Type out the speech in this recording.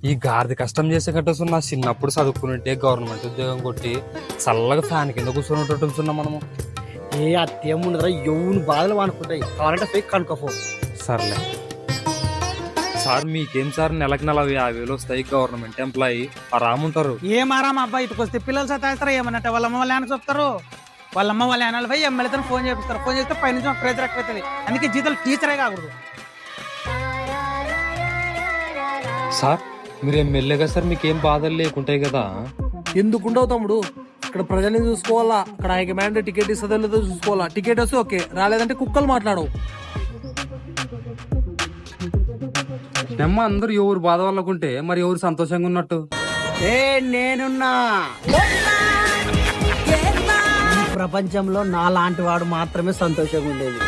ఈ గాడిద కష్టం చేసే కట్టేస్తున్న చిన్నప్పుడు చదువుకునింటే గవర్నమెంట్ ఉద్యోగం కొట్టి చల్లగా ఫ్యాన్ కింద కూర్చొని మనము. ఏ అత్తేం ఉండదురా, ఎవరిని బాధలు అనుకుంటాయి. కావాలంటే ఫేక్ కనుకోపో. సర్లే సార్, మీకేం సార్ నెలకు 40,000 వస్తాయి, గవర్నమెంట్ ఎంప్లాయీ ఆరాముంటారు. ఏం ఆరాం అబ్బాయి, ఇటుకు వస్తే పిల్లలు సతాయిస్తారా ఏమన్నట్టు వాళ్ళ అమ్మ వాళ్ళ ఆయన చెప్తారు. వాళ్ళ అమ్మ వాళ్ళ ఆయన పోయి ఎమ్మెల్యేతో ఫోన్ చేపిస్తారు. ఫోన్ చేస్తే పైనుంచి మాకు ప్రెజర్ ఎక్కువైతుంది. అందుకే జీతాలు టీచరే కాకూడదు. సార్ మీరు ఎమ్మెల్యేగా సార్ మీకేం బాధలు లేకుంటాయి కదా. ఎందుకుండవు తమ్ముడు, ఇక్కడ ప్రజల్ని చూసుకోవాలా, అక్కడ హైకమాండ్ టికెట్ ఇస్తుందో లేదో చూసుకోవాలా. టికెట్ వస్తే ఓకే, రాలేదంటే కుక్కలు మాట్లాడవు. నెమ్మ అందరూ ఎవరు బాధ వాళ్ళకుంటే మరి ఎవరు సంతోషంగా ఉన్నట్టు. నేనున్నా. ఈ ప్రపంచంలో నా లాంటి వాడు మాత్రమే సంతోషంగా ఉండేది.